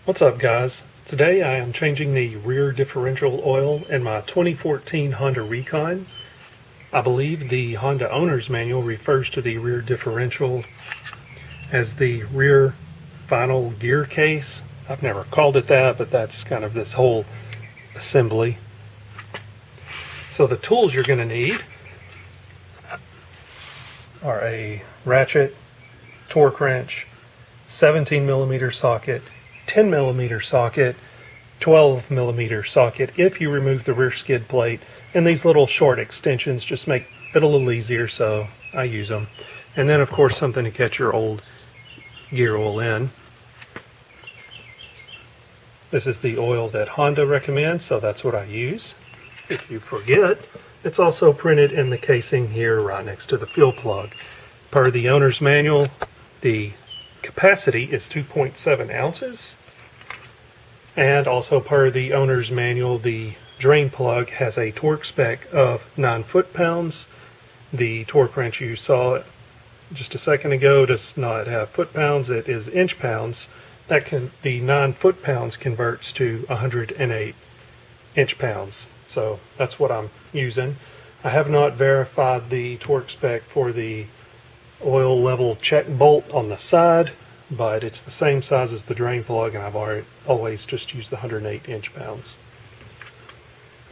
What's up, guys? Today I am changing the rear differential oil in my 2014 Honda Recon. I believe the Honda owner's manual refers to the rear differential as the rear final gear case. I've never called it that, but that's kind of this whole assembly. So the tools you're going to need are a ratchet, torque wrench, 17mm socket, 10mm socket, 12mm socket if you remove the rear skid plate, and these little short extensions just make it a little easier, so I use them. And then of course something to catch your old gear oil in. This is the oil that Honda recommends, so that's what I use. If you forget, it's also printed in the casing here right next to the fuel plug. Per the owner's manual, the capacity is 2.7 ounces, and also per the owner's manual, the drain plug has a torque spec of 9 foot-pounds. The torque wrench you saw just a second ago does not have foot-pounds, it is inch-pounds. The 9 foot-pounds converts to 108 inch-pounds, so that's what I'm using. I have not verified the torque spec for the oil level check bolt on the side, but it's the same size as the drain plug, and I've always just used the 108 inch-pounds.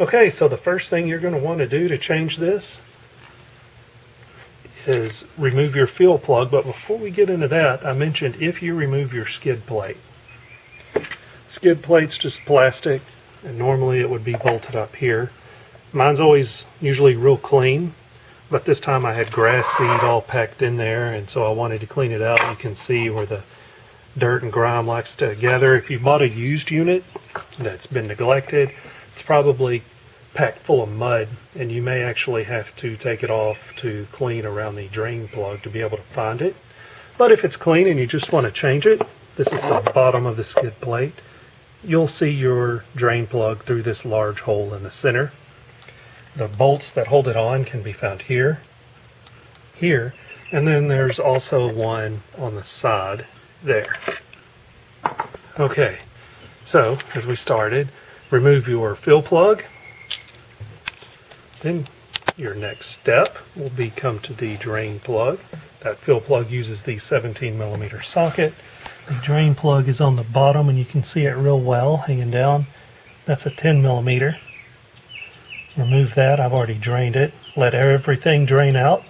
Okay, so the first thing you're going to want to do to change this is remove your fuel plug. But before we get into that, I mentioned if you remove your skid plate. Skid plate's just plastic, and normally it would be bolted up here. Mine's usually real clean, but this time I had grass seed all packed in there, and so I wanted to clean it out. You can see where the dirt and grime likes to gather. If you bought a used unit that's been neglected, it's probably packed full of mud, and you may actually have to take it off to clean around the drain plug to be able to find it. But if it's clean and you just want to change it, this is the bottom of the skid plate. You'll see your drain plug through this large hole in the center. The bolts that hold it on can be found here, here, and then there's also one on the side there. Okay, so as we started, remove your fill plug. Then your next step will be come to the drain plug. That fill plug uses the 17mm socket. The drain plug is on the bottom, and you can see it real well hanging down. That's a 10mm. Remove that. I've already drained it. Let everything drain out.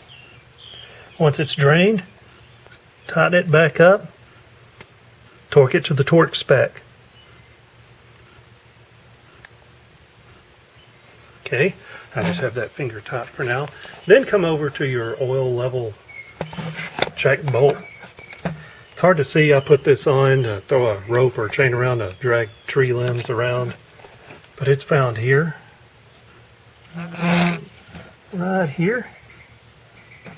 Once it's drained, tighten it back up. Torque it to the torque spec. Okay, I just have that finger tight for now. Then come over to your oil level check bolt. It's hard to see. I put this on to throw a rope or a chain around to drag tree limbs around, but it's found here. Right here.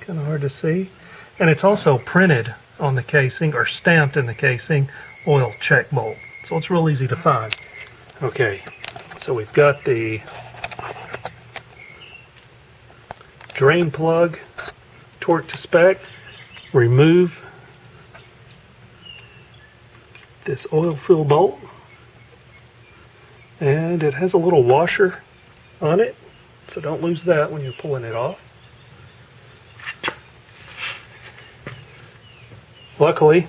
Kind of hard to see. And it's also printed on the casing, or stamped in the casing, oil check bolt. So it's real easy to find. Okay, so we've got the drain plug torque to spec. Remove this oil fill bolt, and it has a little washer on it, so don't lose that when you're pulling it off. Luckily,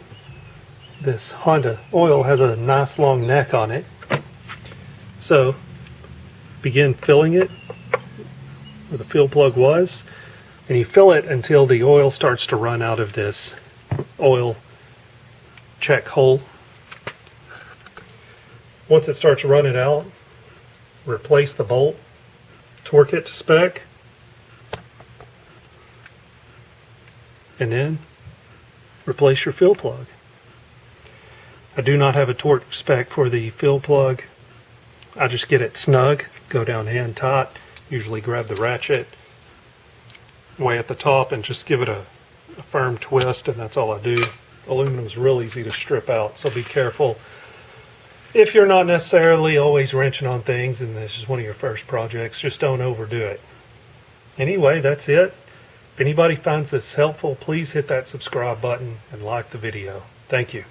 this Honda oil has a nice long neck on it, so begin filling it where the fill plug was, and you fill it until the oil starts to run out of this oil check hole. Once it starts running out, replace the bolt, torque it to spec, and then replace your fill plug. I do not have a torque spec for the fill plug. I just get it snug, go down hand tight, usually grab the ratchet way at the top and just give it a firm twist, and that's all I do. Aluminum is real easy to strip out, so be careful. If you're not necessarily always wrenching on things and this is one of your first projects, just don't overdo it. Anyway, that's it. If anybody finds this helpful, please hit that subscribe button and like the video. Thank you.